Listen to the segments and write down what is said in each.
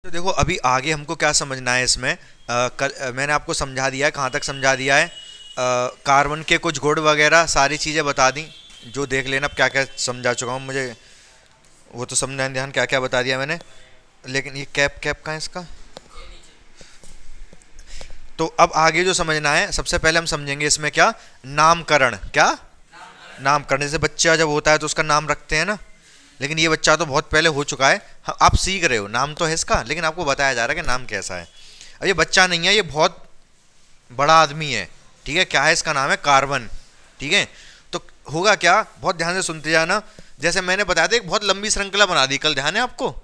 तो देखो अभी आगे हमको क्या समझना है इसमें। मैंने आपको समझा दिया है, कहाँ तक समझा दिया है। कार्बन के कुछ गुण वगैरह सारी चीज़ें बता दी, जो देख लेना अब क्या क्या समझा चुका हूँ मुझे वो तो समझा, ध्यान क्या क्या बता दिया मैंने। लेकिन ये कैप कैप कहाँ है इसका। तो अब आगे जो समझना है, सबसे पहले हम समझेंगे इसमें क्या, नामकरण। क्या नामकरण, जैसे बच्चा जब होता है तो उसका नाम रखते हैं ना। लेकिन ये बच्चा तो बहुत पहले हो चुका है, आप सीख रहे हो, नाम तो है इसका, लेकिन आपको बताया जा रहा है कि नाम कैसा है। अब ये बच्चा नहीं है, ये बहुत बड़ा आदमी है। ठीक है, क्या है इसका नाम है कार्बन। ठीक है, तो होगा क्या, बहुत ध्यान से सुनते जाना। जैसे मैंने बताया था एक बहुत लंबी श्रृंखला बना दी कल, ध्यान है आपको।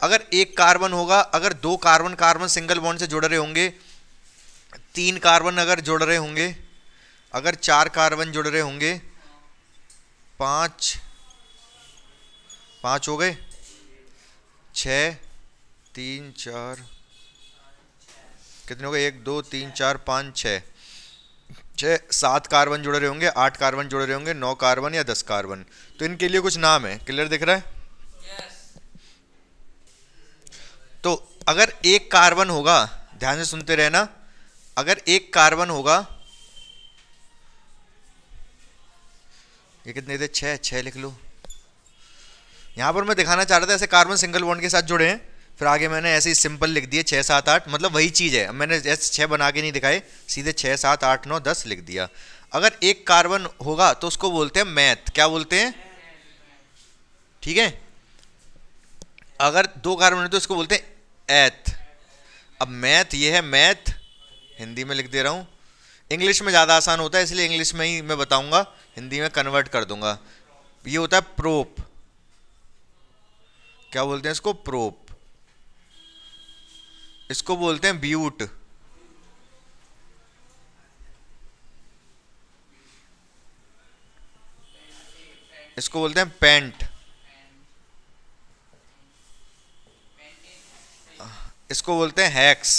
अगर एक कार्बन होगा, अगर दो कार्बन कार्बन सिंगल बॉन्ड से जुड़ रहे होंगे, तीन कार्बन अगर जुड़ रहे होंगे, अगर चार कार्बन जुड़ रहे होंगे, पाँच, पाँच हो गए, छः, तीन चार, कितने हो गए, एक दो तीन चार पाँच छः, छः सात कार्बन जुड़ रहे होंगे, आठ कार्बन जुड़ रहे होंगे, नौ कार्बन या 10 कार्बन। तो इनके लिए कुछ नाम है, क्लियर दिख रहा है। तो अगर एक कार्बन होगा, ध्यान से सुनते रहना, अगर एक कार्बन होगा, ये कितने थे, छः, छः लिख लो। यहां पर मैं दिखाना चाह रहा था ऐसे कार्बन सिंगल बॉन्ड के साथ जुड़े हैं, फिर आगे मैंने ऐसे ही सिंपल लिख दिए छः सात आठ, मतलब वही चीज़ है। मैंने ऐसे छः बना के नहीं दिखाए, सीधे छः सात आठ नौ 10 लिख दिया। अगर एक कार्बन होगा तो उसको बोलते हैं मैथ। क्या बोलते हैं, ठीक है। अगर दो कार्बन है तो उसको बोलते हैं एथ। अब मैथ ये है, मैथ हिंदी में लिख दे रहा हूँ। इंग्लिश में ज़्यादा आसान होता है, इसलिए इंग्लिश में ही मैं बताऊंगा, हिंदी में कन्वर्ट कर दूंगा। ये होता है प्रोप। क्या बोलते हैं इसको, प्रोप। इसको बोलते हैं ब्यूट। इसको बोलते हैं पेंट। इसको बोलते हैं हैक्स।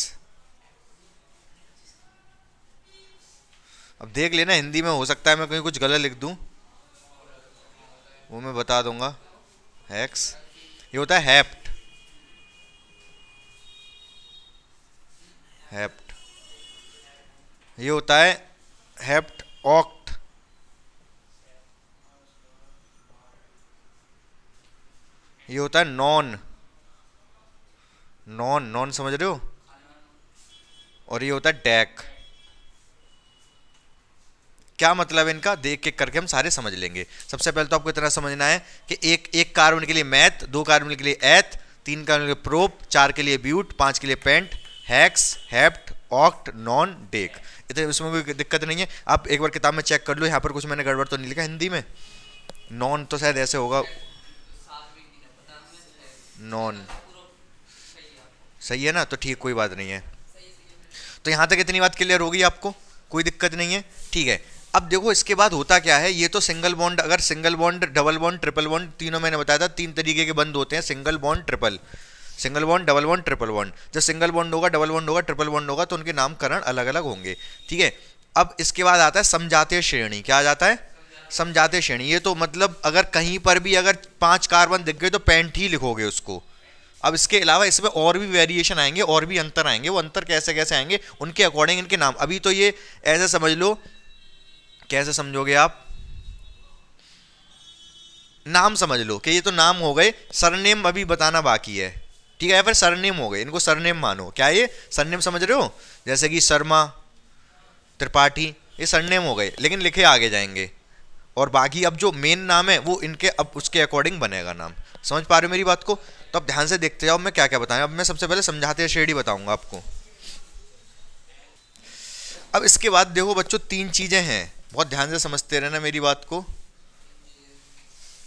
अब देख लेना, हिंदी में हो सकता है मैं कहीं कुछ गलत लिख दूं, वो मैं बता दूंगा। हैक्स। ये होता है हैप्ट। हैप्ट। ये होता है हैप्ट ऑक्ट। ये होता है नॉन। नॉन, नॉन समझ रहे हो। और ये होता है डैक। क्या मतलब है इनका, देख के करके हम सारे समझ लेंगे। सबसे पहले तो आपको इतना समझना है कि एक एक कार्बन के लिए मैथ, दो कार्बन के लिए एथ, तीन कार्बन के लिए प्रोप, चार के लिए ब्यूट, पांच के लिए pent, hex, hept, oct, non, dec. इतने, इसमें कोई दिक्कत नहीं है। आप एक बार किताब में चेक कर लो, यहाँ पर कुछ मैंने गड़बड़ तो नहीं लिखा हिंदी में। नॉन तो शायद ऐसे होगा, नॉन। सही है ना, तो ठीक, कोई बात नहीं है। तो यहाँ तक इतनी बात क्लियर होगी आपको, कोई दिक्कत नहीं है, ठीक है। अब देखो इसके बाद होता क्या है, ये तो सिंगल बॉन्ड, अगर single bond, double bond, triple bond, तीनों मैंने बताया था, तीन तरीके के बंद होते हैं, single bond, triple, single bond, double bond, triple bond. जब सिंगल बॉन्ड होगा, डबल बॉन्ड होगा, ट्रिपल बॉन्ड होगा, तो उनके नामकरण अलग अलग होंगे, ठीक है। अब इसके बाद आता है समझाते श्रेणी। क्या आ जाता है, समझाते श्रेणी। ये तो मतलब अगर कहीं पर भी अगर पांच कार्बन दिख गए तो पेंट ही लिखोगे उसको। अब इसके अलावा इसमें और भी वेरिएशन आएंगे, और भी अंतर आएंगे, वो अंतर कैसे कैसे आएंगे उनके अकॉर्डिंग इनके नाम। अभी तो ये ऐसे समझ लो, कैसे समझोगे आप, नाम समझ लो कि ये तो नाम हो गए, सरनेम अभी बताना बाकी है, ठीक है। फिर सरनेम हो गए, इनको सरनेम मानो। क्या ये सरनेम समझ रहे हो, जैसे कि शर्मा, त्रिपाठी, ये सरनेम हो गए, लेकिन लिखे आगे जाएंगे। और बाकी अब जो मेन नाम है वो इनके अब उसके अकॉर्डिंग बनेगा नाम। समझ पा रहे हो मेरी बात को। तो अब ध्यान से देखते जाओ मैं क्या क्या बताऊं। अब मैं सबसे पहले समझाते श्रेणी बताऊंगा आपको। अब इसके बाद देखो बच्चों, तीन चीजें हैं, बहुत ध्यान से समझते रहना मेरी बात को।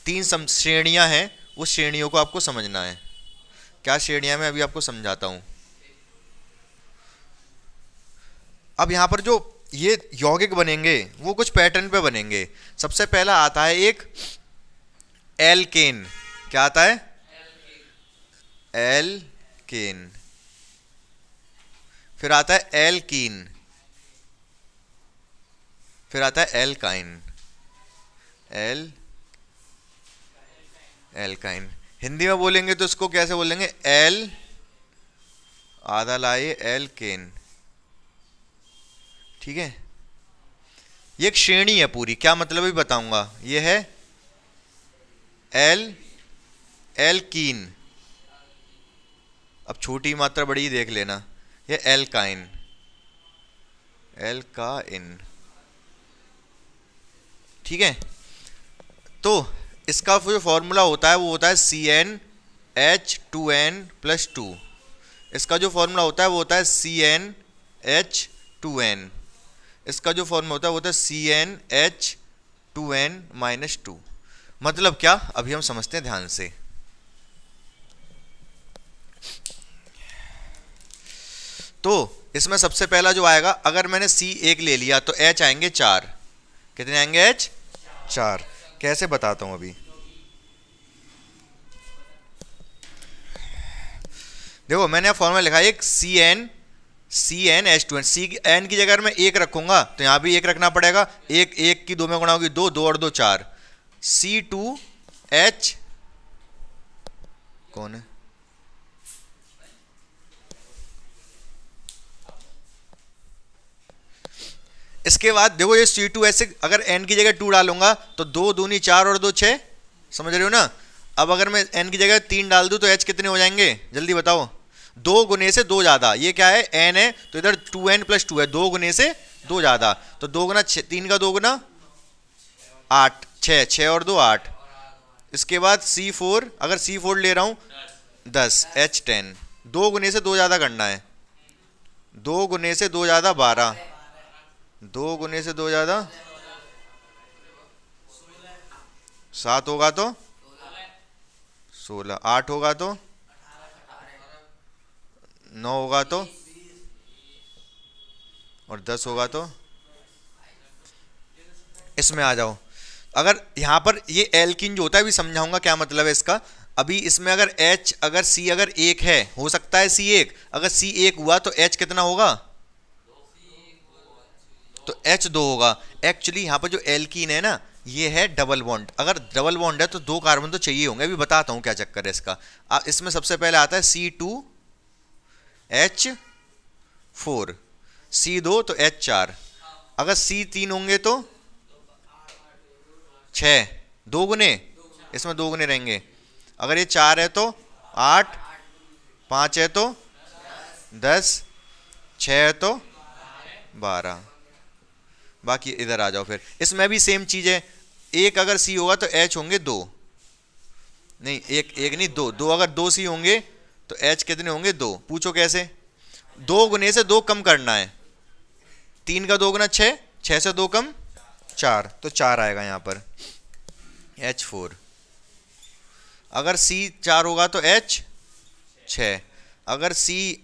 तीन श्रेणियां हैं, उस श्रेणियों को आपको समझना है। क्या श्रेणियां, मैं अभी आपको समझाता हूं। अब यहां पर जो ये यौगिक बनेंगे वो कुछ पैटर्न पे बनेंगे। सबसे पहला आता है एक एल्केन। क्या आता है, एल्केन। फिर आता है एल्कीन। फिर आता है एल्काइन। एल्काइन। हिंदी में बोलेंगे तो इसको कैसे बोलेंगे, एल आधा लाए एल्केन, ठीक है। ये एक श्रेणी है पूरी, क्या मतलब है बताऊंगा। ये है एल्कीन, अब छोटी मात्रा बड़ी देख लेना, ये एल्काइन, एल्काइन, ठीक है। तो इसका जो फॉर्मूला होता है वो होता है CnH2n+2। इसका जो फॉर्मूला होता है वो होता है CnH2n। इसका जो फॉर्मूला होता है वो होता है CnH2n-2। मतलब क्या, अभी हम समझते हैं ध्यान से। तो इसमें सबसे पहला जो आएगा, अगर मैंने C1 ले लिया तो H आएंगे 4। कितने आएंगे H? 4। कैसे बताता हूं अभी, देखो मैंने फॉर्मूला लिखा है एक CnH2n। Cn की जगह अगर मैं 1 रखूंगा तो यहां भी 1 रखना पड़ेगा। 1 1 की 2 में गुणा होगी 2, 2 और 2 4। C2H कौन है, इसके बाद देखो ये C2H अगर n की जगह 2 डालूंगा तो 2 दूनी 4 और 2 6, समझ रहे हो ना। अब अगर मैं n की जगह 3 डाल दूं तो H कितने हो जाएंगे, जल्दी बताओ। 2 गुने से 2 ज्यादा, ये क्या है n है तो इधर 2n+2 है, 2 गुने से 2 ज्यादा, तो 2 गुना 3 का 2 गुना 8, 6 6 और 2 8। इसके बाद C4, अगर C4 ले रहा हूं 10, H10। 2 गुने से 2 ज्यादा करना है, 2 गुने से 2 ज्यादा 12, 2 गुने से 2 ज्यादा 7 होगा तो 16, 8 होगा तो 9 होगा तो, और 10 होगा तो, इसमें आ जाओ। अगर यहां पर ये एल्किन जो होता है, अभी समझाऊंगा क्या मतलब है इसका। अभी इसमें अगर H, अगर C अगर 1 है, हो सकता है C1, अगर C1 हुआ तो H कितना होगा, तो H2 होगा। एक्चुअली यहां पर जो एल्कीन है ना, ये है डबल बॉन्ड। अगर डबल बॉन्ड है तो 2 कार्बन तो चाहिए होंगे, अभी बताता हूं क्या चक्कर है इसका। इसमें सबसे पहले आता है C2H4, C2 तो H4, अगर C3 होंगे तो 6, 2 गुने, इसमें 2 गुने रहेंगे। अगर ये 4 है तो 8, 5 है तो 10, 6 है तो 12। बाकी इधर आ जाओ फिर, इसमें भी सेम चीज है। 1 अगर C होगा तो H होंगे 2, नहीं 1 नहीं 2, 2 अगर 2 C होंगे तो H कितने होंगे 2। पूछो कैसे, 2 गुने से 2 कम करना है, 3 का 2 गुना 6, 6 से 2 कम 4, तो 4 आएगा यहां पर H4। अगर C 4 होगा तो H 6, अगर C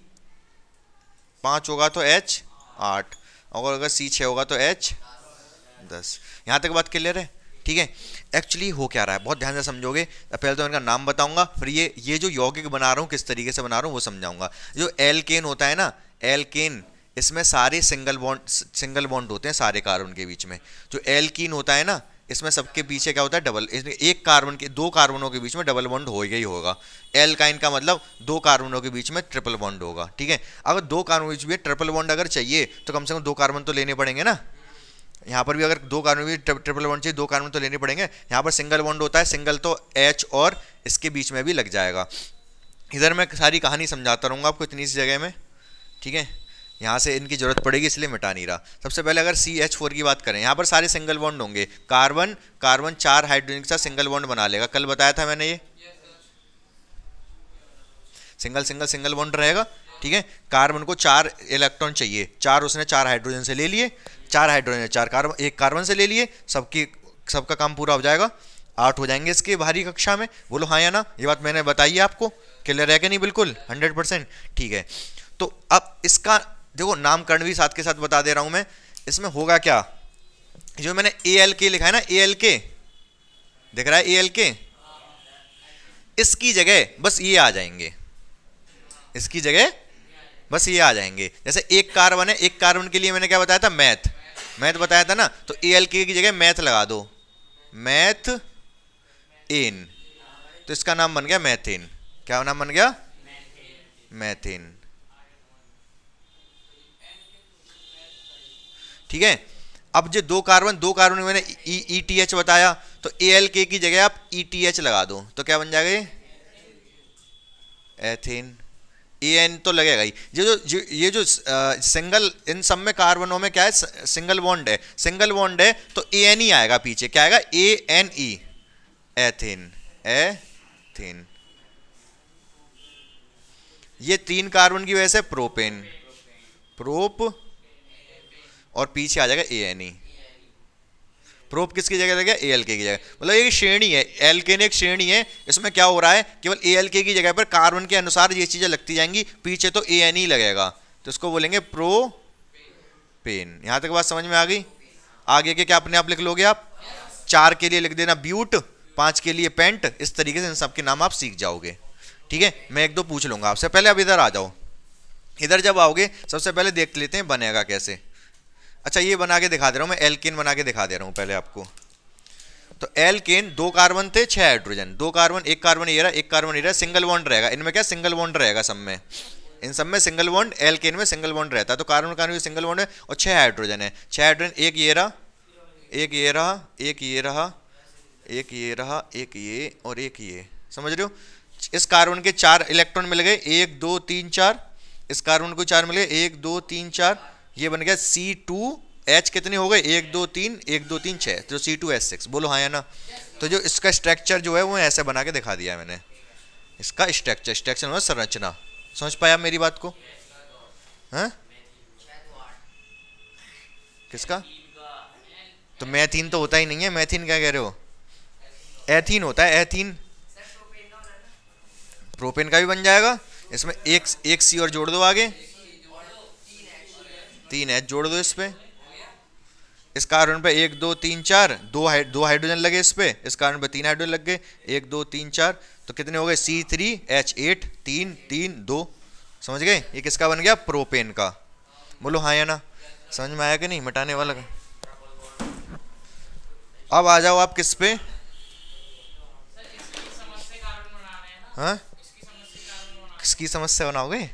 5 होगा तो H 8, और अगर C 6 होगा तो H 10। यहां तक बात क्लियर है, ठीक है। एक्चुअली हो क्या रहा है, बहुत ध्यान से समझोगे। पहले तो इनका नाम बताऊंगा, फिर ये जो यौगिक बना रहा हूं किस तरीके से बना रहा हूं वो समझाऊंगा। जो एल्केन होता है ना, एल्केन, इसमें सारे सिंगल बॉन्ड होते हैं सारे कार्बन के बीच में। जो एल्कीन होता है ना, इसमें सबके पीछे क्या होता है, डबल, इसमें एक कार्बन के 2 कार्बनों के बीच में डबल बॉन्ड होगा ही होगा। एल्काइन का मतलब 2 कार्बनों के बीच में ट्रिपल बॉन्ड होगा, ठीक है। अगर 2 कार्बन के बीच में ट्रिपल बॉन्ड अगर चाहिए तो कम से कम 2 कार्बन तो लेने पड़ेंगे ना। यहाँ पर भी अगर 2 कार्बन भी ट्रिपल बॉन्ड चाहिए, 2 कार्बन तो लेने पड़ेंगे। यहाँ पर सिंगल बॉन्ड होता है, सिंगल तो H और इसके बीच में भी लग जाएगा। इधर मैं सारी कहानी समझाता रहूँगा आपको इतनी सी जगह में, ठीक है। यहाँ से इनकी जरूरत पड़ेगी इसलिए मिटा नहीं रहा। सबसे पहले अगर CH4 की बात करें, यहाँ पर सारे सिंगल बॉन्ड होंगे। कार्बन 4 हाइड्रोजन के साथ सिंगल बॉन्ड बना लेगा, कल बताया था मैंने, ये सिंगल बॉन्ड रहेगा, ठीक है। कार्बन को 4 इलेक्ट्रॉन चाहिए, 4 उसने 4 हाइड्रोजन से ले लिए, 4 हाइड्रोजन 4 कार्बन 1 कार्बन से ले लिए, सबका काम पूरा हो जाएगा। 8 हो जाएंगे इसके बाहरी कक्षा में, बोलो हाँ या ना। ये बात मैंने बताई है आपको, क्लियर है कि नहीं, बिल्कुल 100%, ठीक है। तो अब इसका देखो नामकरण भी साथ के साथ बता दे रहा हूं मैं। इसमें होगा क्या, जो मैंने ALK लिखा है ना, ALK दिख रहा है, ALK, इसकी जगह बस ये आ जाएंगे, इसकी जगह बस ये आ जाएंगे। जैसे 1 कार्बन है, 1 कार्बन के लिए मैंने क्या बताया था, मैथ बताया था ना, तो ALK की जगह मैथ लगा दो, मैथ एन, तो इसका नाम बन गया मैथेन। क्या नाम बन गया, मैथेन, ठीक है। अब जो दो कार्बन में मैंने ETH बताया, तो ALK की जगह आप ETH लगा दो तो क्या बन जाएगा ये एथेन। AN तो लगेगा ही। ये जो सिंगल, इन सब में कार्बनों में क्या है, सिंगल बॉन्ड है, सिंगल बॉन्ड है तो AN ही आएगा पीछे, क्या आएगा ANE, एथेन, एथेन। ये 3 कार्बन की वजह से प्रोपेन, प्रोप, और पीछे आ जाएगा ANE। प्रोप किसकी जगह लगे, ALK की जगह। मतलब एक श्रेणी है, एल्केन एक श्रेणी है, इसमें क्या हो रहा है, केवल ALK की जगह पर कार्बन के अनुसार ये चीजें लगती जाएंगी, पीछे तो ANE लगेगा, तो इसको बोलेंगे प्रोपेन। यहां तक बात समझ में आ गई। आगे के क्या अपने आप लिख लोगे आप, 4 के लिए लिख देना ब्यूट, 5 के लिए पेंट, इस तरीके से इन सब के नाम आप सीख जाओगे। ठीक है, मैं 1-2 पूछ लूंगा आपसे। पहले अब इधर आ जाओ। इधर जब आओगे सबसे पहले देख लेते हैं बनेगा कैसे। अच्छा ये बना के दिखा दे रहा हूं मैं, एल्केन बना के दिखा दे रहा हूं पहले आपको। तो एल्केन 2 कार्बन थे, 6 हाइड्रोजन, 2 कार्बन, 1 कार्बन ये रहा, 1 कार्बन ये रहा, सिंगल बॉन्ड रहेगा इनमें, क्या सिंगल बॉन्ड रहेगा सब में, इन सब में सिंगल बॉन्ड, एल्केन में सिंगल बॉन्ड रहता है। तो कार्बन कार्बन सिंगल बॉन्ड है, और 6 हाइड्रोजन है, 6 हाइड्रोजन, एक ये रहा, एक ये रहा, एक ये रहा, एक ये रहा, एक ये, और एक ये, समझ रहे हो। इस कार्बन के 4 इलेक्ट्रॉन मिल गए, 1 2 3 4, इस कार्बन को 4 मिल गए, 1 2 3 4, ये बन गया C2H, कितने हो गए, 1 2 3, 1 2 3 6, तो C2H6, बोलो हाँ या ना। तो जो इसका स्ट्रक्चर जो है वो ऐसे बना के दिखा दिया है मैंने, इसका स्ट्रक्चर, स्ट्रक्चर मतलब संरचना। समझ पाया मेरी बात को, हाँ किसका, तो मैथीन तो होता ही नहीं है, मैथीन क्या कह रहे हो, एथीन होता है, एथीन। प्रोपेन का भी बन जाएगा, इसमें एक सी और जोड़ दो आगे, 3 H जोड़ दो इस पे, इस कार्बन पे 1 2 3 4, 2 हाइड्रोजन लगे इस पे, इस कार्बन पे 3 हाइड्रोजन लग गए, 1 2 3 4, तो कितने हो गए C3H8, 3 3 2, समझ गए। ये किसका बन गया, प्रोपेन का। बोलो हाँ या ना, समझ में आया कि नहीं, मिटाने वाला का। अब आ जाओ आप किस पे, हाँ किसकी समस्या बनाओगे,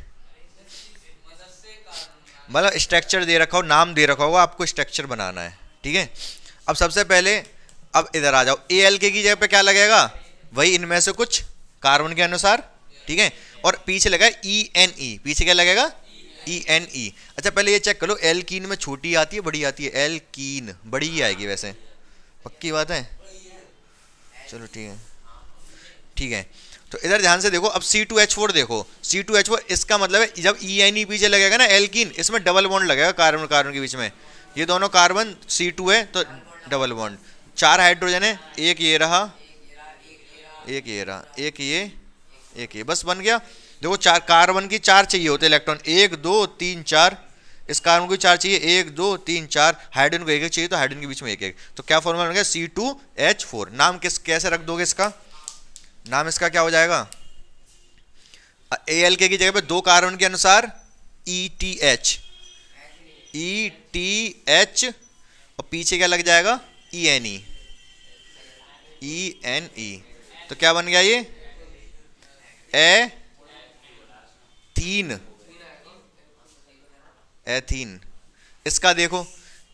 मतलब स्ट्रक्चर दे रखा हो, नाम दे रखा होगा, आपको स्ट्रक्चर बनाना है। ठीक है, अब सबसे पहले अब इधर आ जाओ, ALK की जगह पे क्या लगेगा, वही इनमें से कुछ कार्बन के अनुसार, ठीक है, और पीछे लगा ENE, पीछे क्या लगेगा ENE। अच्छा पहले ये चेक करो, एल्कीन में छोटी आती है बड़ी आती है, एल्कीन बड़ी ही आएगी वैसे, पक्की बात है, चलो ठीक है, ठीक है। तो इधर ध्यान से देखो, अब C2H4 देखो, C2H4 इसका मतलब है जब ENE पीछे लगेगा ना एल्कीन, इसमें डबल बॉन्ड लगेगा कार्बन कार्बन के बीच में, ये दोनों कार्बन C2 है तो डबल बॉन्ड, 4 हाइड्रोजन है, एक ये रहा, एक ये रहा, एक ये, एक ये, बस बन गया। देखो 4 कार्बन की 4 चाहिए होते इलेक्ट्रॉन, 1 2 3 4, इस कार्बन को 4 चाहिए, 1 2 3 4, हाइड्रोजन को 1 चाहिए, तो हाइड्रोजन के बीच में 1 1, तो क्या फॉर्मूला बन गया C2H4। नाम कैसे रख दोगे इसका, नाम इसका क्या हो जाएगा, ALK की जगह पे 2 कार्बन के अनुसार ETH, ETH, और पीछे क्या लग जाएगा ENE, ENE, तो क्या बन गया ये एथीन, एथीन। इसका देखो,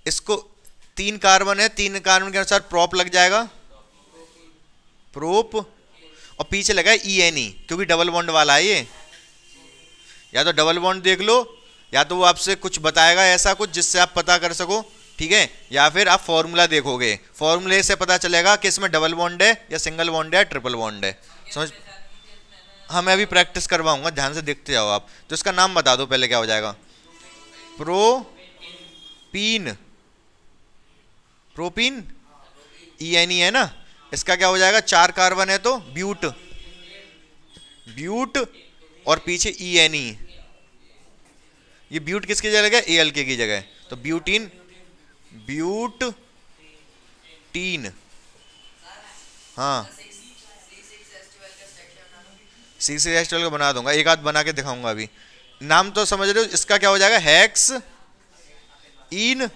इसको 3 कार्बन है, 3 कार्बन के अनुसार प्रोप लग जाएगा, प्रोप, और पीछे लगा है ENE, क्योंकि डबल बॉन्ड वाला है ये, या तो डबल बॉन्ड देख लो, या तो वो आपसे कुछ बताएगा ऐसा कुछ जिससे आप पता कर सको, ठीक है, या फिर आप फॉर्मूला देखोगे, फॉर्मूले से पता चलेगा कि इसमें डबल बॉन्ड है या सिंगल बॉन्ड है या ट्रिपल बॉन्ड है, समझ। हाँ मैं अभी प्रैक्टिस करवाऊंगा, ध्यान से देखते जाओ आप। तो इसका नाम बता दो पहले, क्या हो जाएगा, प्रोपीन, प्रोपीन, ENE है ना, इसका क्या हो जाएगा, 4 कार्बन है तो ब्यूट, ब्यूट, और पीछे ENE, ये ब्यूट किसकी जगह है, ALK की जगह, तो ब्यूटीन, ब्यूटीन, हाँ C6H12 का बना दूंगा, एक आध बना के दिखाऊंगा अभी। नाम तो समझ रहे हो, इसका क्या हो जाएगा, हेक्स इन,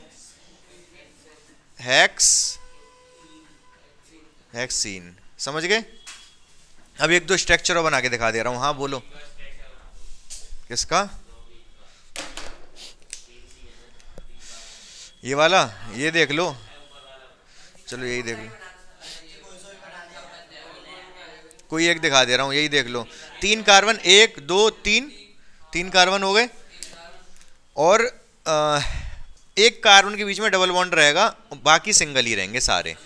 हेक्स, हेक्सीन, समझ गए। अब 1 2 स्ट्रक्चर बना के दिखा दे रहा हूं, हाँ बोलो किसका, ये वाला, ये देख लो, चलो यही देख लो, कोई एक दिखा दे रहा हूँ, यही देख लो। 3 कार्बन, 1 2 3, 3 कार्बन हो गए, और एक कार्बन के बीच में डबल बॉन्ड रहेगा, बाकी सिंगल ही रहेंगे सारे।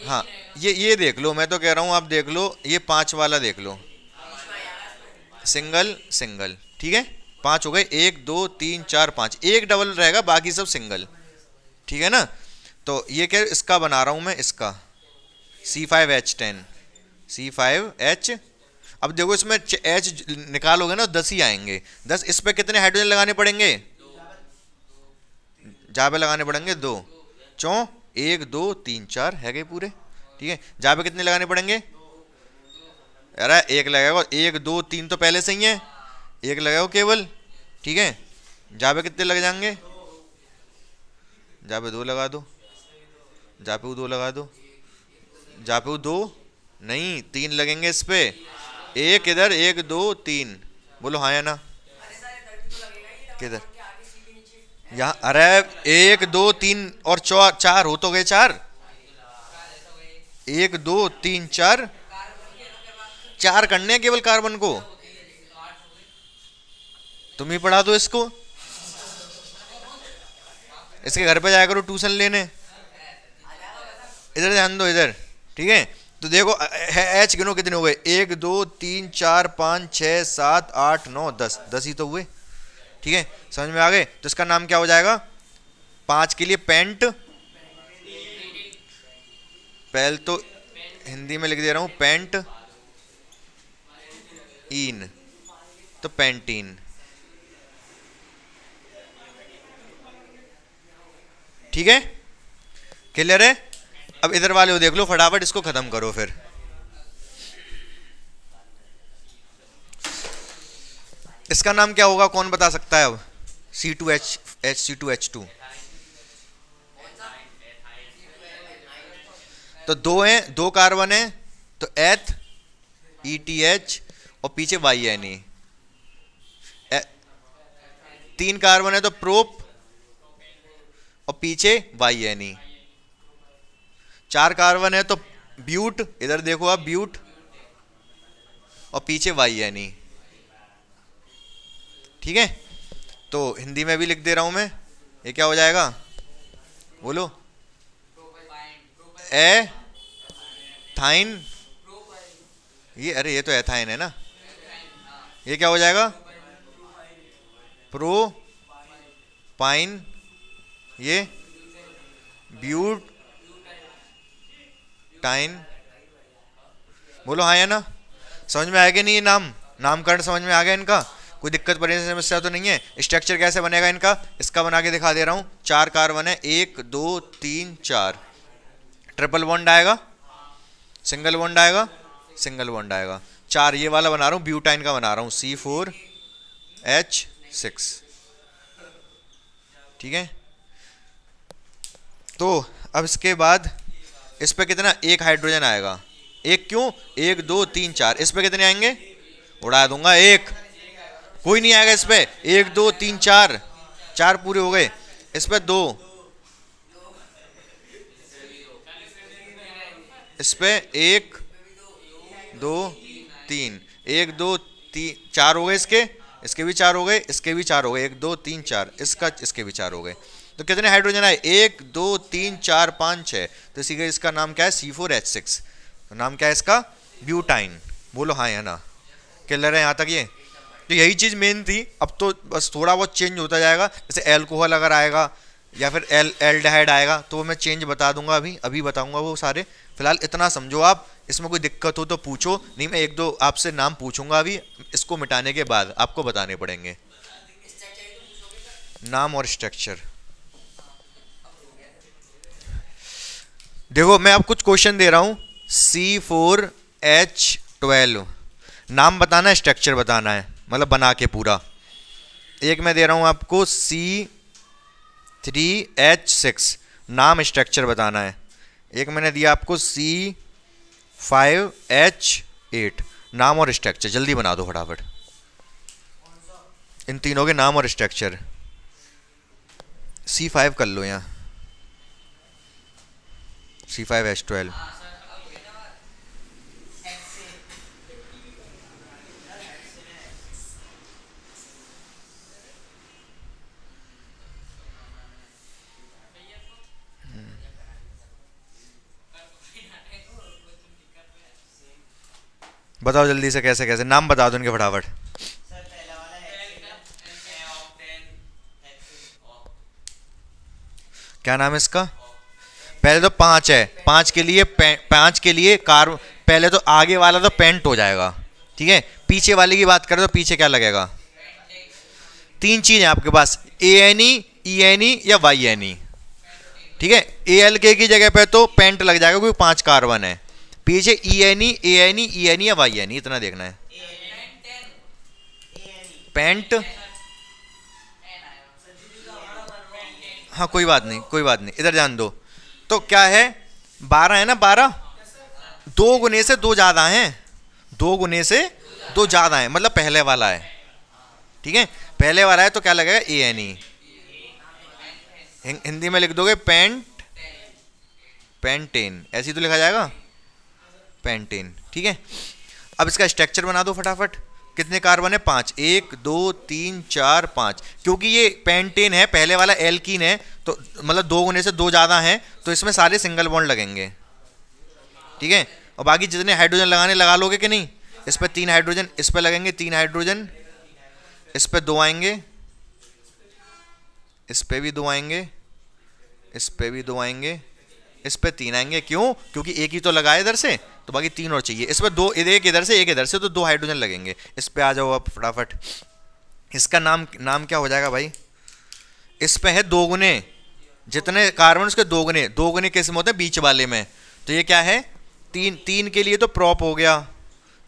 हाँ, ये देख लो, मैं तो कह रहा हूँ आप देख लो, ये 5 वाला देख लो, सिंगल सिंगल, ठीक है, 5 हो गए, 1 2 3 4 5, एक डबल रहेगा, बाकी सब सिंगल, ठीक है ना। तो ये क्या, इसका बना रहा हूँ मैं, इसका C5H10, C5H। अब देखो इसमें H निकालोगे ना 10 ही आएंगे, 10, इस पे कितने हाइड्रोजन लगाने पड़ेंगे, जहाँ पे लगाने पड़ेंगे 2, 1 2 3 4 है गए पूरे, ठीक है। जहाँ पे कितने लगाने पड़ेंगे, अरे एक लगाओ, 1 2 3 तो पहले से ही है, एक लगाओ केवल, ठीक है। जहाँ पे कितने लग जाएंगे, जहाँ पे 2 लगा दो, जहाँ पे 2 लगा दो, जहाँ पे 2 नहीं 3 लगेंगे इस पे, एक इधर, 1 2 3, बोलो हाँ या ना। किधर, यहाँ, अरे 1 2 3 और 4 हो तो गए 4, 1 2 3 4, 4 करने हैं केवल कार्बन को, तुम ही पढ़ा दो इसको, इसके घर पे जाया करो ट्यूशन लेने, इधर ध्यान दो इधर, ठीक है। तो देखो एच गिनो कितने हो गए, 1 2 3 4 5 6 7 8 9 10, 10 ही तो हुए, ठीक है। समझ में आ गए। तो इसका नाम क्या हो जाएगा, 5 के लिए पेंट, पहले तो हिंदी में लिख दे रहा हूं पेंट इन, तो पेंटीन, ठीक है, क्लियर है। अब इधर वाले को देख लो, फटाफट इसको खत्म करो फिर। इसका नाम क्या होगा, कौन बता सकता है अब, C2H2, तो 2 हैं, 2 कार्बन है, तो एथ ETH और पीछे YNE, 3 कार्बन है तो प्रोप और पीछे YNE, 4 कार्बन है तो ब्यूट, इधर देखो आप ब्यूट और पीछे YNE, ठीक है। तो हिंदी में भी लिख दे रहा हूं मैं, ये क्या हो जाएगा, बोलो, एथाइन, ये अरे ये तो एथाइन है ना, ये क्या हो जाएगा, प्रोपाइन, ये ब्यूटाइन, बोलो हाँ या ना। समझ में आएगा नहीं, ये नामकरण समझ में आ गया इनका, कोई दिक्कत परेशानी समस्या तो नहीं है। स्ट्रक्चर कैसे बनेगा इनका, इसका बना के दिखा दे रहा हूं। 4 कार्बन है, 1 2 3 4, ट्रिपल बॉन्ड आएगा, सिंगल बॉन्ड आएगा, सिंगल बॉन्ड आएगा, 4 ये वाला बना रहा हूं, ब्यूटाइन का बना रहा हूं, C4H6, ठीक है। तो अब इसके बाद इस पे कितना, 1 हाइड्रोजन आएगा, 1 क्यों, 1 2 3 4, इस पे कितने आएंगे, उड़ा दूंगा 1, कोई नहीं आएगा इस पे, 1 2 3 4, 4 पूरे हो गए, इस पे 2, इस पे 1 2 3, 1 2 3 4 हो गए, इसके भी 4 हो गए, इसके भी 4 हो गए, 1 2 3 4, इसके भी 4 हो गए। तो कितने हाइड्रोजन आए, 1 2 3 4 5 6, तो इसी का इसका नाम क्या है, C4H6, तो नाम क्या है इसका, ब्यूटाइन, बोलो हाँ या ना, क्लियर है यहाँ तक ये। तो यही चीज़ मेन थी, अब तो बस थोड़ा बहुत चेंज होता जाएगा, जैसे एल्कोहल अगर आएगा या फिर एल्डिहाइड आएगा तो वो मैं चेंज बता दूंगा, अभी बताऊंगा वो सारे। फिलहाल इतना समझो आप, इसमें कोई दिक्कत हो तो पूछो, नहीं मैं 1 2 आपसे नाम पूछूंगा अभी, इसको मिटाने के बाद आपको बताने पड़ेंगे नाम और स्ट्रक्चर। देखो मैं अब कुछ क्वेश्चन दे रहा हूं, C4H12, नाम बताना है, स्ट्रक्चर बताना है, मतलब बना के पूरा। एक मैं दे रहा हूं आपको C3H6, नाम स्ट्रक्चर बताना है। एक मैंने दिया आपको C5H8, नाम और स्ट्रक्चर, जल्दी बना दो फटाफट इन तीनों के नाम और स्ट्रक्चर। C5 कर लो यहाँ, C5H12। बताओ जल्दी से कैसे कैसे, नाम बता दो उनके फटाफट। क्या नाम है इसका? पहले तो 5 है, 5 के लिए 5 के लिए कार, पहले तो आगे वाला तो पेंट हो जाएगा, ठीक है। पीछे वाले की बात करें तो पीछे क्या लगेगा? 3 चीज है आपके पास, ANE, ENE या YNE, ठीक है। ALK की जगह पे तो पेंट लग जाएगा क्योंकि 5 कार्बन है। पीछे ENE, ANE, ENE या YNE, इतना देखना है। पेंट, हाँ कोई बात नहीं, कोई बात नहीं, इधर ध्यान दो। तो क्या है, 12 है ना, 12 2 गुने से 2 ज्यादा हैं, 2 गुने से 2 ज्यादा है, मतलब पहले वाला है, ठीक है। पहले वाला है तो क्या लगेगा? ANE। हिंदी में लिख दोगे पेंट, पेंटेन, ऐसे ही तो लिखा जाएगा, पेंटेन, ठीक है। अब इसका स्ट्रक्चर बना दो फटाफट। कितने कार्बन है? 5, 1 2 3 4 5। क्योंकि ये पेंटेन है, पहले वाला एल्कीन है, तो मतलब 2 गुने से 2 ज्यादा हैं, तो इसमें सारे सिंगल बॉन्ड लगेंगे, ठीक है। और बाकी जितने हाइड्रोजन लगाने लगा लोगे कि नहीं? इस पे 3 हाइड्रोजन, इस पे लगेंगे 3 हाइड्रोजन, इस पे 2 आएंगे, इस पे भी 2 आएंगे, इस पे भी 2 आएंगे, इस पे 3 आएंगे। क्यों? क्योंकि एक ही तो लगाए इधर से, तो बाकी 3 और चाहिए। इस पे 2, एक इधर से एक इधर से, तो 2 हाइड्रोजन लगेंगे। इस पे आ जाओ आप फटाफट। इसका नाम क्या हो जाएगा भाई? इस पे है 2 गुने, जितने कार्बन उसके 2 गुने। 2 गुने किस में होते हैं? बीच वाले में। तो ये क्या है? 3 के लिए तो प्रोप हो गया,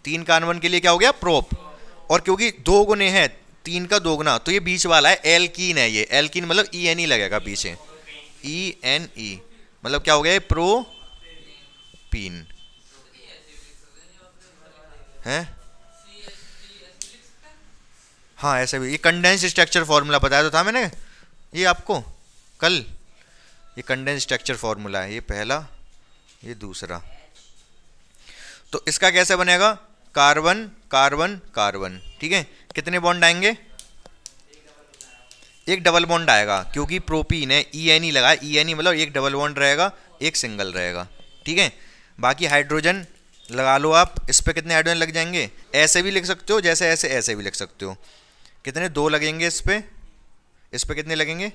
3 कार्बन के लिए क्या हो गया? प्रोप। और क्योंकि 2 गुने हैं, 3 का 2 गुना, तो ये बीच वाला है, एल्कीन है ये। एल्कीन मतलब ENE लगेगा पीछे, ENE मतलब क्या हो गया? प्रोपीन है। हाँ ऐसे भी, ये कंडेंस्ड स्ट्रक्चर फॉर्मूला बताया तो था मैंने ये आपको कल। ये कंडेंस्ड स्ट्रक्चर फॉर्मूला है, ये पहला, ये दूसरा। तो इसका कैसे बनेगा? कार्बन कार्बन कार्बन, ठीक है। कितने बॉन्ड आएंगे? एक डबल बॉन्ड आएगा, क्योंकि प्रोपीन है, ENE लगा, ENE मतलब एक डबल बॉन्ड रहेगा, एक सिंगल रहेगा, ठीक है। बाकी हाइड्रोजन लगा लो आप। इस पे कितने हाइड्रोजन लग जाएंगे? ऐसे भी लिख सकते हो, जैसे ऐसे ऐसे भी लिख सकते हो। कितने? 2 लगेंगे इस पे। इस पे कितने लगेंगे?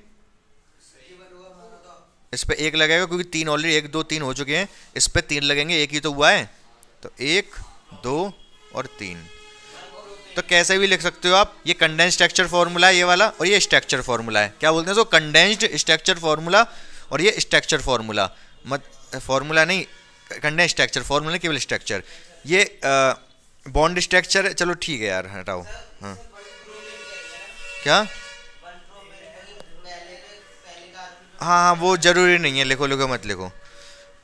इस पे 1 लगेगा, क्योंकि 3 ऑलरेडी 1 2 3 हो चुके हैं। इस पे 3 लगेंगे, एक ही तो हुआ है, तो 1 2 और 3। तो कैसे भी लिख सकते हो आप। ये कंडेंस्ड स्ट्रक्चर फॉर्मूला है ये वाला, और ये स्ट्रक्चर फॉर्मूला है। क्या बोलते हैं इसको? कंडेंस्ड स्ट्रक्चर फॉर्मूला, और ये स्ट्रक्चर फॉर्मूला, मत फॉर्मूला नहीं, कंडेंस्ड स्ट्रक्चर फॉर्मूला केवल स्ट्रक्चर। ये बॉन्ड स्ट्रक्चर, चलो ठीक है यार, हटाओ। हाँ क्या? हाँ हाँ वो जरूरी नहीं है, लिखो लिखो मत लिखो।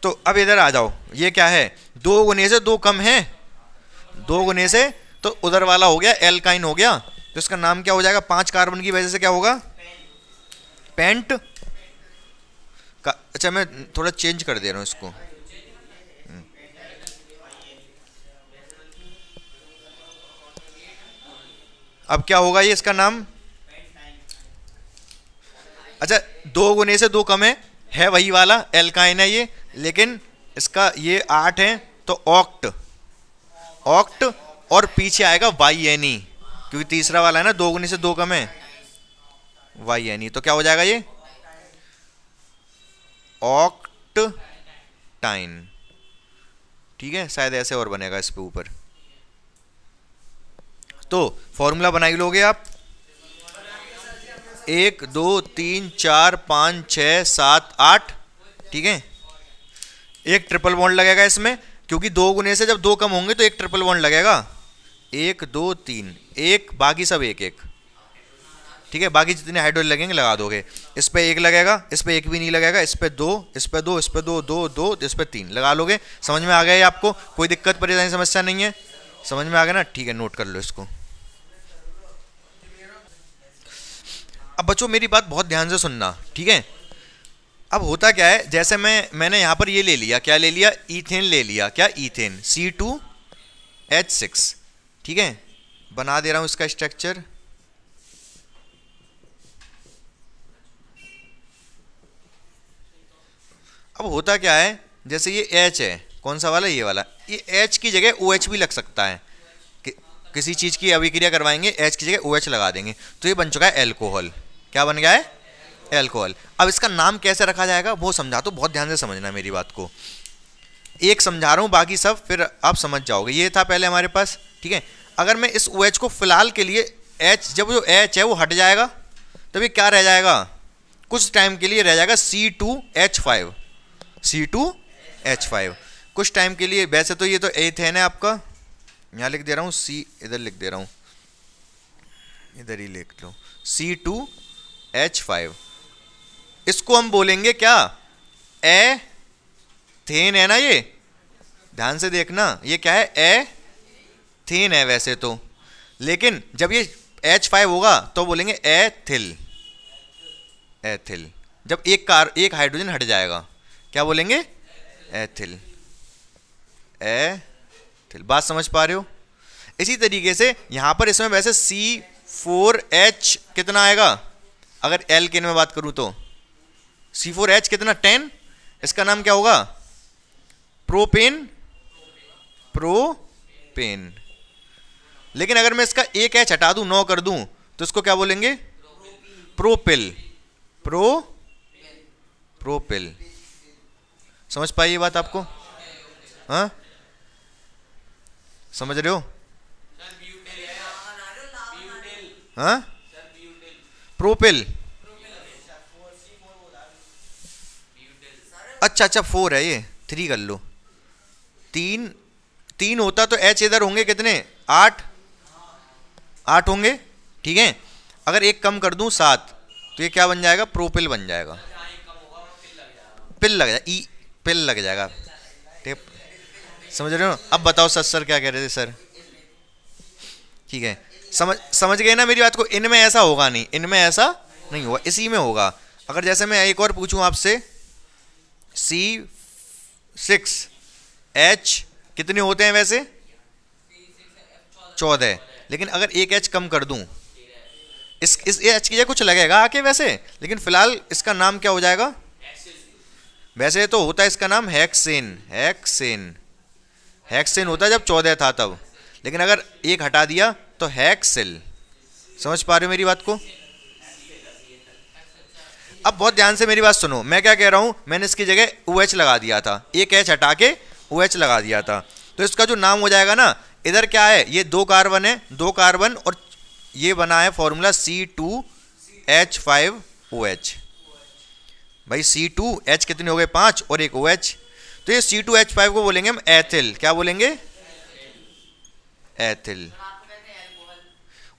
तो अब इधर आ जाओ। ये क्या है? 2 गुने से 2 कम है, 2 गुने से, तो उधर वाला हो गया एल्काइन हो गया। तो इसका नाम क्या हो जाएगा? 5 कार्बन की वजह से क्या होगा? पेंट का। अच्छा मैं थोड़ा चेंज कर दे रहा हूँ इसको। अब क्या होगा ये इसका नाम? अच्छा 2 गुने से 2 कम है वही वाला एल्काइन है ये, लेकिन इसका ये 8 है, तो ऑक्ट, ऑक्ट। और पीछे आएगा YNE, क्योंकि तीसरा वाला है ना, 2 गुने से 2 कम है, YNE। तो क्या हो जाएगा ये? ऑक्टाइन, ठीक है। शायद ऐसे और बनेगा इस पे ऊपर। तो फॉर्मूला बनाई लोगे आप। 1 2 3 4 5 6 7 8, ठीक है। एक ट्रिपल बॉन्ड लगेगा इसमें, क्योंकि 2 गुने से जब 2 कम होंगे तो एक ट्रिपल बॉन्ड लगेगा। 1 2 3 1, बाकी सब 1 1, ठीक है। बाकी जितने हाइड्रोजन लगेंगे लगा दोगे। इस पे 1 लगेगा, इस पे 1 भी नहीं लगेगा, इस पे 2, इस पे 2, इस पे 2 2 2, इस पे 3 लगा लोगे। समझ में आ गया आपको? कोई दिक्कत परेशानी समस्या नहीं है? समझ में आ गया ना? ठीक है, नोट कर लो इसको। अब बच्चों मेरी बात बहुत ध्यान से सुनना, ठीक है। अब होता क्या है, जैसे मैंने यहाँ पर ये ले लिया, क्या ले लिया, ईथेन ले लिया, क्या ईथेन C2H6, ठीक है, बना दे रहा हूँ इसका स्ट्रक्चर। अब होता क्या है, जैसे ये H है, कौन सा वाला, ये वाला, ये H की जगह OH भी लग सकता है, किसी चीज़ की अभिक्रिया करवाएंगे H की जगह OH लगा देंगे, तो ये बन चुका है एल्कोहल। क्या बन गया है, एल्कोहल। अब इसका नाम कैसे रखा जाएगा वो समझा, तो बहुत ध्यान से समझना मेरी बात को, एक समझा रहा हूँ, बाकी सब फिर आप समझ जाओगे। ये था पहले हमारे पास, ठीक है। अगर मैं इस OH को फिलहाल के लिए H, जब जो H है वो हट जाएगा तब ये क्या रह जाएगा, कुछ टाइम के लिए रह जाएगा C2H5, C2H5 कुछ टाइम के लिए। वैसे तो ये तो एथेन है आपका, यहाँ लिख दे रहा हूँ C, इधर लिख दे रहा हूँ, इधर ही लिख लो C2H5। इसको हम बोलेंगे क्या, एथेन है ना, ये ध्यान से देखना, ये क्या है, एथेन है वैसे तो, लेकिन जब ये H5 होगा तो बोलेंगे एथिल, एथिल। जब एक हाइड्रोजन हट जाएगा क्या बोलेंगे, एथिल, एथिल। बात समझ पा रहे हो। इसी तरीके से यहां पर इसमें वैसे C4H कितना आएगा, अगर एल्केन में बात करूं तो C4H कितना 10, इसका नाम क्या होगा, प्रोपेन, प्रोपेन। लेकिन अगर मैं इसका एक H हटा दूं, 9 कर दूं, तो इसको क्या बोलेंगे, प्रोपिल, प्रोपिल। समझ पाई ये बात आपको, हाँ समझ रहे हो, हाँ, प्रोपिल, अच्छा 4 है, ये 3 कर लो, 3 होता तो H इधर होंगे कितने, 8 होंगे, ठीक है। अगर एक कम कर दूं 7, तो ये क्या बन जाएगा, प्रोपिल बन जाएगा, पिल लग जाएगा, ई पिल लग जाएगा, ठीक, समझ रहे हो। अब बताओ सर क्या कह रहे थे सर, ठीक है, समझ गए ना मेरी बात को। इनमें ऐसा होगा नहीं, इनमें ऐसा नहीं होगा, इसी में होगा। अगर जैसे मैं एक और पूछूं आपसे, C6H कितने होते हैं वैसे, 14, लेकिन अगर एक H कम कर दूं, इस H की जगह कुछ लगेगा आके वैसे, लेकिन फिलहाल इसका नाम क्या हो जाएगा, वैसे तो होता है इसका नाम हेक्सेन, हेक्सेन होता है जब 14 था तब, लेकिन अगर एक हटा दिया तो हेक्सिल। समझ पा रहे हो मेरी बात को। अब बहुत ध्यान से मेरी बात सुनो, मैं क्या कह रहा हूं, मैंने इसकी जगह OH लगा दिया था, एक H हटा के OH लगा दिया था, तो इसका जो नाम हो जाएगा ना, इधर क्या है, ये 2 कार्बन है, 2 कार्बन, और ये बना है फॉर्मूला C2H5OH। भाई C2H कितने हो गए, 5, और एक OH, तो ये C2H5 को बोलेंगे हम एथिल, क्या बोलेंगे, एथिल,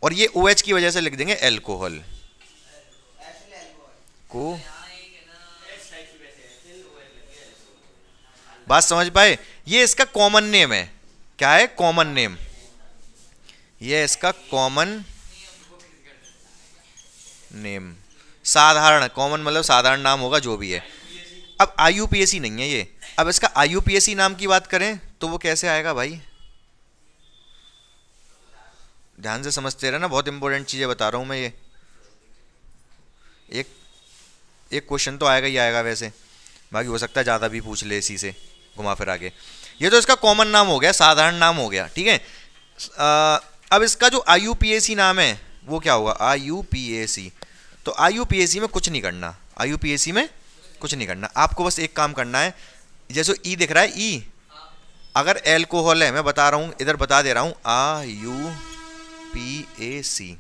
और ये OH की वजह से लिख देंगे एल्कोहल को। बात समझ पाए, ये इसका कॉमन नेम है, क्या है, कॉमन नेम, ये इसका कॉमन नेम, साधारण, कॉमन मतलब साधारण नाम होगा जो भी है। अब IUPAC नहीं है ये, अब इसका IUPAC नाम की बात करें तो वो कैसे आएगा भाई, ध्यान से समझते रहना, बहुत इंपॉर्टेंट चीजें बता रहा हूं मैं। ये एक क्वेश्चन तो आएगा ही आएगा वैसे, बाकी हो सकता है ज्यादा भी पूछ ले इसी से घुमा फिरा के। ये तो इसका कॉमन नाम हो गया, साधारण नाम हो गया, ठीक है। अब इसका जो IUPAC नाम है वो क्या होगा, IUPAC। तो IUPAC में कुछ नहीं करना, IUPAC में कुछ नहीं करना, आपको बस एक काम करना है, जैसे ई दिख रहा है, ई अगर एल्कोहल है, मैं बता रहा हूँ, इधर बता दे रहा हूँ, IUPAC।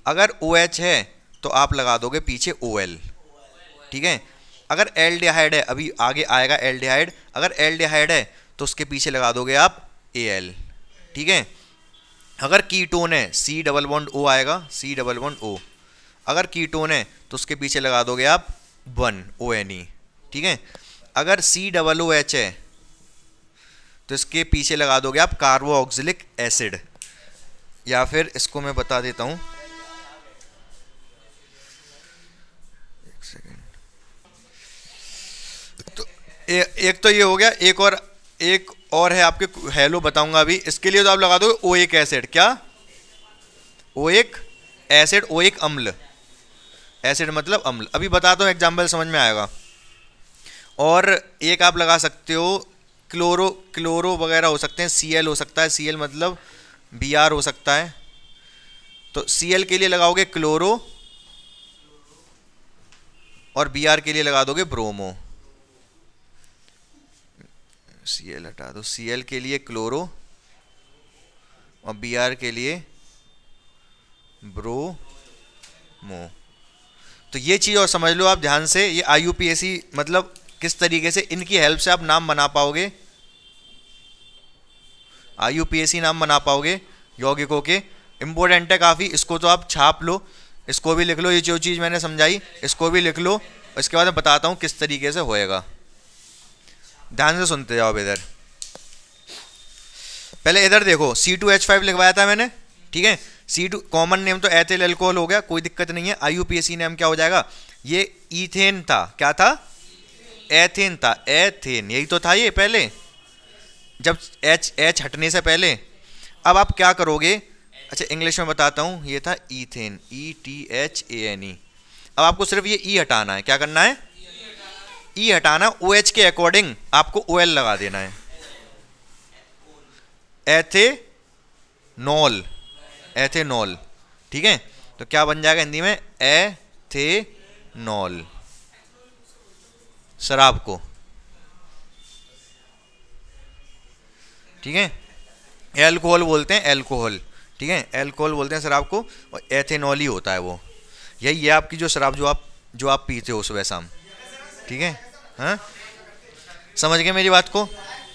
अगर OH है तो आप लगा दोगे पीछे OL, ठीक है। अगर एल्डिहाइड है, अभी आगे आएगा एल्डिहाइड, अगर एल्डिहाइड है तो उसके पीछे लगा दोगे आप AL, ठीक है। अगर कीटोन है, C डबल बॉन्ड O आएगा, C डबल बॉन्ड O। अगर कीटोन है तो उसके पीछे लगा दोगे आप 1 ONE, ठीक है। अगर COOH है तो इसके पीछे लगा दोगे आप कार्बोक्सिलिक एसिड, या फिर इसको मैं बता देता हूं, एक सेकेंड, एक तो ये हो गया, एक और है आपके, हेलो बताऊंगा अभी। इसके लिए तो आप लगा दोगे ओएक एसिड। क्या? ओएक एसिड, ओएक अम्ल, एसिड मतलब अम्ल। अभी बताता हूँ, एग्जाम्पल समझ में आएगा। और एक आप लगा सकते हो क्लोरो वगैरह हो सकते हैं, Cl हो सकता है, Cl मतलब Br हो सकता है। तो Cl के लिए लगाओगे क्लोरो और Br के लिए लगा दोगे ब्रोमो। Cl हटा दो, Cl के लिए क्लोरो और Br के लिए ब्रोमो। तो ये चीज़ और समझ लो आप ध्यान से, ये IUPAC मतलब किस तरीके से इनकी हेल्प से आप नाम बना पाओगे, IUPAC नाम बना पाओगे यौगिकों के। इंपॉर्टेंट है काफ़ी, इसको तो आप छाप लो, इसको भी लिख लो, ये जो चीज़ मैंने समझाई इसको भी लिख लो। इसके बाद मैं बताता हूँ किस तरीके से होएगा, ध्यान से सुनते जाओ। इधर पहले इधर देखो, C2H5 लिखवाया था मैंने, ठीक है। C2 कॉमन नेम तो एथिल अल्कोहल हो गया, कोई दिक्कत नहीं है। IUPAC नेम क्या हो जाएगा? ये ईथेन था, क्या था? एथेन था, एथेन यही तो था ये पहले, जब H हटने से पहले। अब आप क्या करोगे? अच्छा इंग्लिश में बताता हूँ, ये था ईथेन, ETHANE। अब आपको सिर्फ ये E हटाना है। क्या करना है? E हटाना, OH के अकॉर्डिंग आपको OL लगा देना है, एथेनॉल, एथेनॉल, ठीक है। तो क्या बन जाएगा हिंदी में? एथेनॉल, शराब को, ठीक है। एल्कोहल बोलते हैं, एल्कोहल, ठीक है, एल्कोहल बोलते हैं शराब को, और एथेनॉल ही होता है वो। यही है आपकी जो शराब जो आप पीते हो सुबह शाम, ठीक है। हाँ, समझ गए मेरी बात को?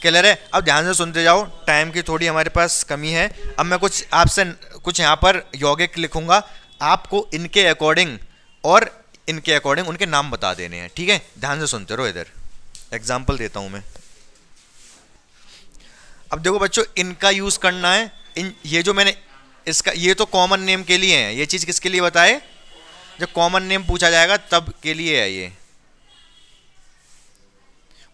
क्लियर है? अब ध्यान से सुनते जाओ, टाइम की थोड़ी हमारे पास कमी है। अब मैं कुछ आपसे कुछ यहाँ पर यौगिक लिखूंगा, आपको इनके अकॉर्डिंग और इनके अकॉर्डिंग उनके नाम बता देने हैं, ठीक है। ध्यान से सुनते रहो। इधर एग्जाम्पल देता हूँ मैं। अब देखो बच्चों, इनका यूज करना है। ये जो मैंने इसका, ये तो कॉमन नेम के लिए है। ये चीज किसके लिए बताए? जब कॉमन नेम पूछा जाएगा तब के लिए है ये।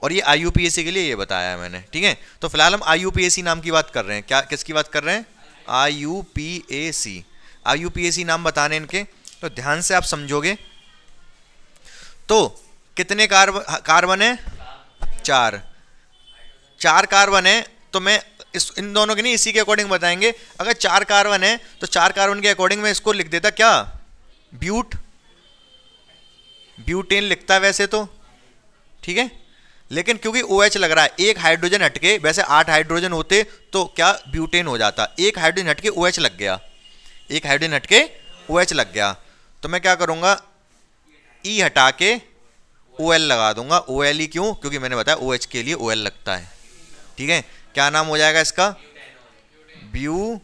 और ये IUPAC के लिए ये बताया है मैंने, ठीक है। तो फिलहाल हम IUPAC नाम की बात कर रहे हैं। क्या, किसकी बात कर रहे हैं? IUPAC, IUPAC नाम बताने इनके। तो ध्यान से आप समझोगे। तो कितने कार्बन है? 4 कार्बन है। तो मैं इन दोनों के नहीं, इसी के अकॉर्डिंग बताएंगे। अगर 4 कार्बन है तो 4 कार्बन के अकॉर्डिंग मैं इसको लिख देता क्या? ब्यूटेन लिखता है वैसे तो, ठीक है। लेकिन क्योंकि OH लग रहा है, एक हाइड्रोजन हटके, वैसे 8 हाइड्रोजन होते तो क्या ब्यूटेन हो जाता। एक हाइड्रोजन हटके OH लग गया, एक हाइड्रोजन हटके OH लग गया। तो मैं क्या करूंगा? E हटा के OL लगा दूंगा। OL क्यों? क्योंकि मैंने बताया OH के लिए OL लगता है, ठीक है। क्या नाम हो जाएगा इसका? ब्यूटेनॉल।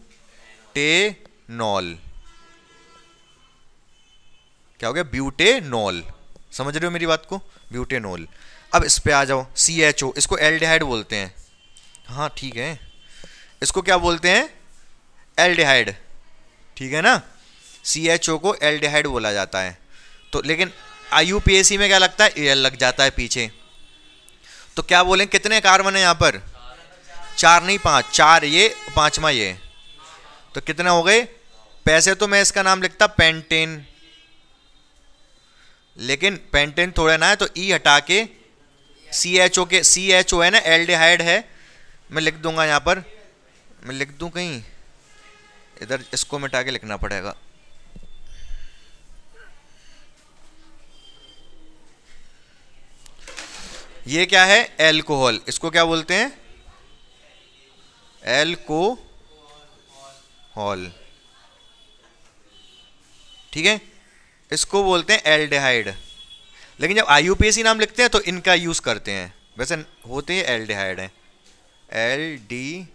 क्या हो गया? ब्यूटेनॉल। समझ रहे हो मेरी बात को? ब्यूटेनॉल। अब इस पे आ जाओ, CHO, इसको एल्डिहाइड बोलते हैं। हाँ ठीक है, इसको क्या बोलते हैं? एल्डिहाइड, ठीक है ना। CHO को एल्डिहाइड बोला जाता है। तो लेकिन IUPAC में क्या लगता है? Al लग जाता है पीछे। तो क्या बोलें, कितने कार्बन है यहाँ पर? 4 नहीं 5, 4 ये, 5वां ये। तो कितने हो गए? पैसे तो मैं इसका नाम लिखता पेंटेन, लेकिन पेंटेन थोड़ा ना है, तो E हटा के CHO के, CHO है ना, एल्डिहाइड है, मैं लिख दूंगा यहाँ पर। मैं लिख दूं कहीं इधर, इसको मिटा के लिखना पड़ेगा। ये क्या है? एल्कोहल। इसको क्या बोलते हैं? एल्कोहल, ठीक है। इसको बोलते हैं एल्डिहाइड। लेकिन जब IUPAC नाम लिखते हैं तो इनका यूज करते हैं, वैसे होते हैं एल्डिहाइड है, एल्डिहाइड।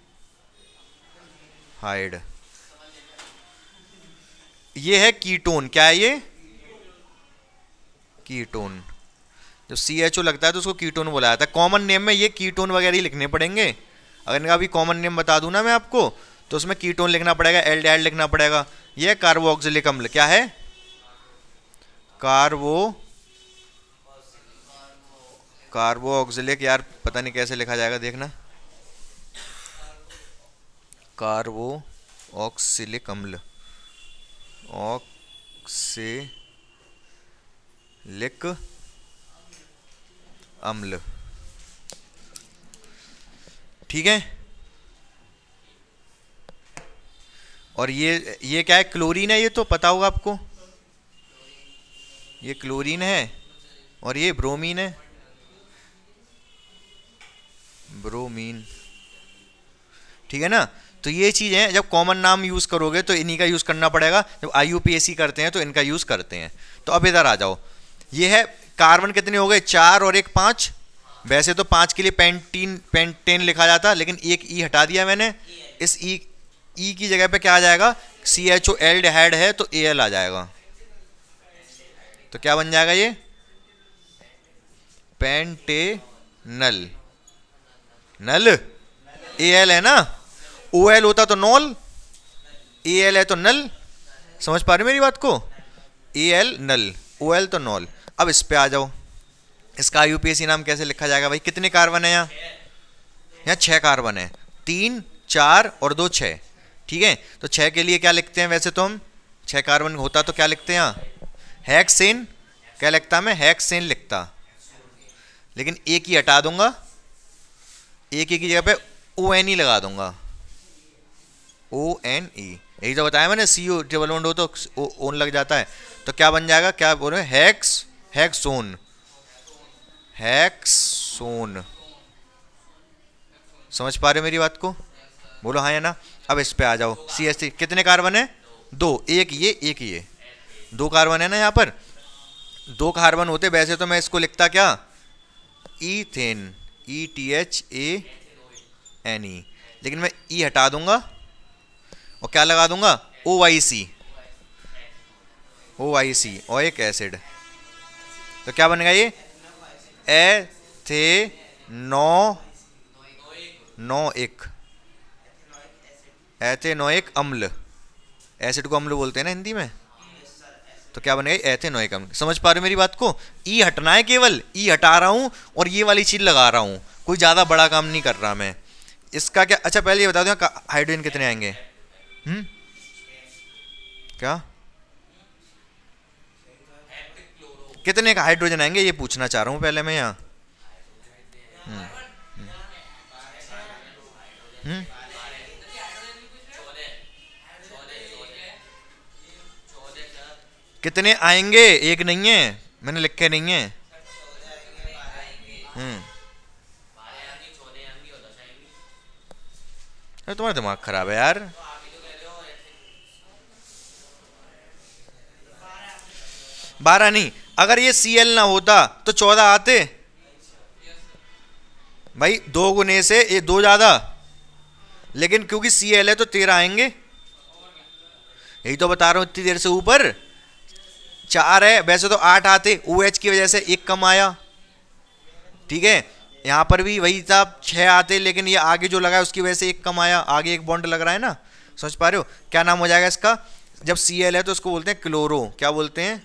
ये है कीटोन। क्या है ये? कीटोन। जब CHO लगता है तो उसको कीटोन बोला जाता है। कॉमन नेम में ये कीटोन वगैरह ही लिखने पड़ेंगे। अगर इनका भी कॉमन नेम बता दूं ना मैं आपको, तो उसमें कीटोन लिखना पड़ेगा, एल्डिहाइड लिखना पड़ेगा। ये कार्बोक्सिलिक अम्ल। क्या है? कार्बोक्सिलिक, यार पता नहीं कैसे लिखा जाएगा, देखना। कार्बोक्सिलिक अम्ल, ऑक्सिलिक अम्ल, ठीक है। और ये क्या है? क्लोरीन है, ये तो पता होगा आपको, ये क्लोरीन है और ये ब्रोमीन है, ब्रोमीन, ठीक है ना। तो ये चीज़ है, जब कॉमन नाम यूज़ करोगे तो इन्हीं का यूज़ करना पड़ेगा, जब IUPAC करते हैं तो इनका यूज़ करते हैं। तो अब इधर आ जाओ, ये है कार्बन कितने हो गए? 4 और 1 5। वैसे तो 5 के लिए पेंटेन लिखा जाता, लेकिन एक ई हटा दिया मैंने। इस ई की जगह पे क्या आ जाएगा? CHO एल्डिहाइड है तो Al आ जाएगा। तो क्या बन जाएगा ये? पेंटेनल, नल, Al है ना, OL होता तो नॉल, Al है तो नल। समझ पा रहे मेरी बात को? Al नल, OL तो नॉल। अब इस पे आ जाओ, इसका IUPAC नाम कैसे लिखा जाएगा भाई? कितने कार्बन है यहाँ? यहाँ 6 कार्बन है, 3 4 और 2 6, ठीक है। तो 6 के लिए क्या लिखते हैं? वैसे तो हम 6 कार्बन होता तो क्या लिखते हैं यहाँ? हेक्सेन। क्या लिखता? मैं हेक्सेन लिखता, लेकिन एक ही हटा दूंगा, एक की जगह पे ONE लगा दूंगा, ONE। यही तो बताया मैंने, CO डबल बॉन्ड हो तो ओन लग जाता है। तो क्या बन जाएगा? क्या बोल रहे हैं? हेक्सोन, हेक्सोन। समझ पा रहे हो मेरी बात को? बोलो हाँ या ना। अब इस पे आ जाओ, CH3 कितने कार्बन है? 2, एक ये 2 कार्बन है ना यहाँ पर। 2 कार्बन होते वैसे तो मैं इसको लिखता क्या? ईथेन, ETHANE, लेकिन मैं ई हटा दूंगा और क्या लगा दूंगा? OIC और एक एसिड। तो क्या बनेगा ये? एथेनोइक अम्ल। एसिड को अम्ल बोलते हैं ना हिंदी में। तो क्या बनेगा? एथेनोइक अम्ल। समझ पा रहे हो मेरी बात को? ई हटना है, केवल ई हटा रहा हूं और ये वाली चीज लगा रहा हूं, कोई ज्यादा बड़ा काम नहीं कर रहा मैं। इसका क्या? अच्छा पहले ये बता दो हाइड्रोजन कितने आएंगे? क्या कितने का हाइड्रोजन आएंगे ये पूछना चाह रहा हूं पहले मैं यहाँ। कितने आएंगे? एक नहीं है, मैंने लिखे नहीं है। तुम्हारा दिमाग खराब है यार। 12 नहीं, अगर ये Cl ना होता तो 14 आते भाई। 2 गुने से ये 2 ज्यादा, लेकिन क्योंकि Cl है तो 13 आएंगे। यही तो बता रहा हूं, इतनी देर से ऊपर 4 है, वैसे तो 8 आते, OH की वजह से 1 कम आया, ठीक है। यहां पर भी वही था, 6 आते, लेकिन ये आगे जो लगा है उसकी वजह से 1 कम आया, आगे एक बॉन्ड लग रहा है ना। समझ पा रहे हो? क्या नाम हो जाएगा इसका? जब Cl है तो उसको बोलते हैं क्लोरो। क्या बोलते हैं?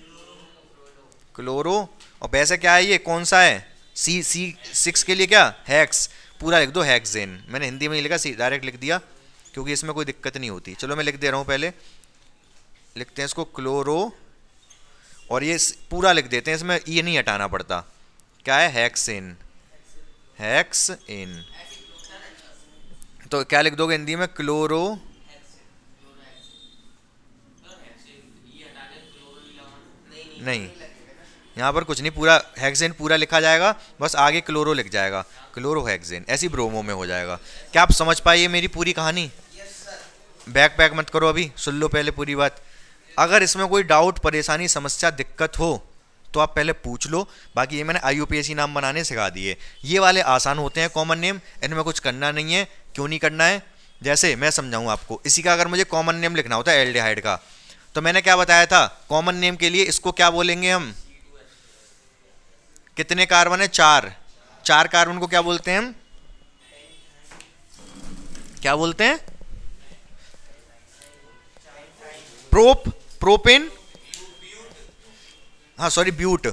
क्लोरो। और वैसे क्या है ये? कौन सा है? C6 के लिए क्या? हेक्स। पूरा लिख दो हेक्सेन। मैंने हिंदी में ही लिखा, डायरेक्ट लिख दिया क्योंकि इसमें कोई दिक्कत नहीं होती। चलो मैं लिख दे रहा हूं, पहले लिखते हैं इसको क्लोरो, और ये पूरा लिख देते हैं, इसमें ये नहीं हटाना पड़ता। क्या है? Hexane, hexane. तो क्या लिख दोगे हिंदी में? क्लोरो, नहीं यहाँ पर कुछ नहीं, पूरा हेक्सेन पूरा लिखा जाएगा, बस आगे क्लोरो लिख जाएगा, क्लोरो हेक्सेन। ऐसी ब्रोमो में हो जाएगा। क्या आप समझ पाइए मेरी पूरी कहानी? बैक पैक मत करो, अभी सुन लो पहले पूरी बात। अगर इसमें कोई डाउट, परेशानी, समस्या, दिक्कत हो तो आप पहले पूछ लो। बाकी ये मैंने IUPAC नाम बनाने सिखा दिए, ये वाले आसान होते हैं कॉमन नेम, इनमें कुछ करना नहीं है। क्यों नहीं करना है? जैसे मैं समझाऊँ आपको, इसी का अगर मुझे कॉमन नेम लिखना होता है एल्डिहाइड का, तो मैंने क्या बताया था? कॉमन नेम के लिए इसको क्या बोलेंगे हम? कितने कार्बन है? 4 कार्बन को क्या बोलते हैं हम? क्या बोलते हैं? प्रोपेन, हाँ सॉरी ब्यूट।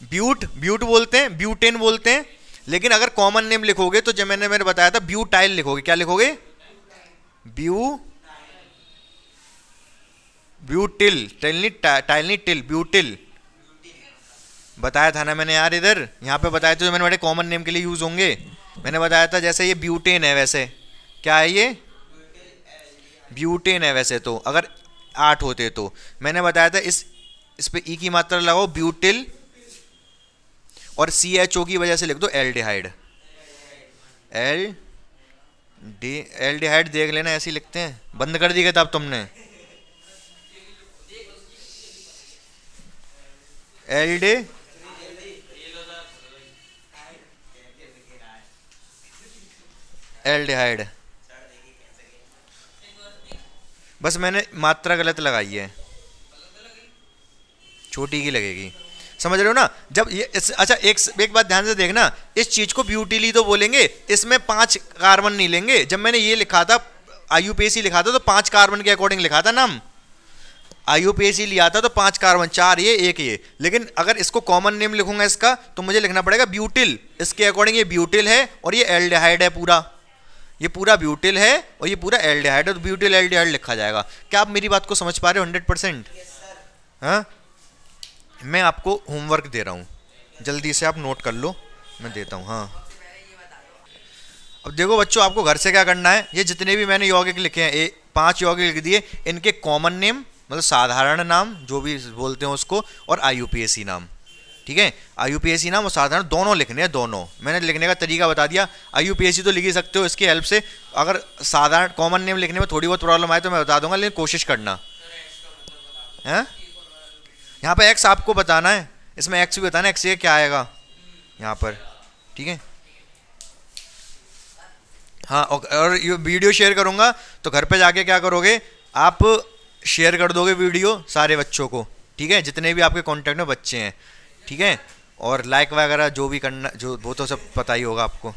ब्यूट, ब्यूट बोलते हैं, ब्यूटेन बोलते हैं, लेकिन अगर कॉमन नेम लिखोगे तो जब मैंने बताया था ब्यूटाइल लिखोगे। क्या लिखोगे? ब्यूटिल, टाइलनी टिल, ब्यूटिल बताया था ना मैंने यार, इधर यहाँ पे बताया था जो मैंने बड़े कॉमन नेम के लिए यूज होंगे। मैंने बताया था जैसे ये ब्यूटेन है, वैसे क्या है ये? ब्यूटेन है वैसे तो, अगर 8 होते तो। मैंने बताया था इस पे ई की मात्रा लगाओ, ब्यूटिल, और CHO की वजह से लिख दो एल्डिहाइड। एल्डिहाइड देख लेना, ऐसे ही लिखते हैं। बंद कर दी किताब तुमने? एल्डिहाइड, बस मैंने मात्रा गलत लगाई है, छोटी की लगेगी, समझ रहे हो ना? जब ये अच्छा एक बात ध्यान से देखना, इस चीज को ब्यूटिली तो बोलेंगे, इसमें 5 कार्बन नहीं लेंगे। जब मैंने ये लिखा था IUPAC लिखा था तो 5 कार्बन के अकॉर्डिंग लिखा था नाम। IUPAC लिया था तो 5 कार्बन, 4 ये 1 ये। लेकिन अगर इसको कॉमन नेम लिखूंगा इसका तो मुझे लिखना पड़ेगा ब्यूटिल। इसके अकॉर्डिंग ये ब्यूटिल है और ये एल्डिहाइड है पूरा, ये पूरा ब्यूटिल है और ये पूरा एल्डिहाइड है, तो ब्यूटिल एल्डिहाइड लिखा जाएगा। क्या आप मेरी बात को समझ पा रहे हो 100%? हाँ, मैं आपको होमवर्क दे रहा हूँ, जल्दी से आप नोट कर लो, मैं देता हूँ। हाँ, अब देखो बच्चों, आपको घर से क्या करना है, ये जितने भी मैंने यौगिक लिखे हैं, 5 यौगिक लिख दिए, इनके कॉमन नेम मतलब साधारण नाम जो भी बोलते हैं उसको, और IUPAC नाम, ठीक है? IUPAC नाम और साधारण दोनों लिखने हैं, दोनों। मैंने लिखने का तरीका बता दिया। IUPAC तो लिख ही सकते हो इसकी हेल्प से, अगर साधारण कॉमन नेम लिखने में थोड़ी बहुत प्रॉब्लम आए तो मैं बता दूंगा, लेकिन कोशिश करना है। यहाँ पे एक्स आपको बताना है, इसमें एक्स भी बताना है, एक्स ये क्या आएगा यहाँ पर, ठीक है? हाँ, और ये वीडियो शेयर करूँगा तो घर पे जाके क्या करोगे आप, शेयर कर दोगे वीडियो सारे बच्चों को, ठीक है? जितने भी आपके कांटेक्ट में बच्चे हैं, ठीक है? और लाइक वगैरह जो भी करना, जो वो तो सब पता ही होगा आपको।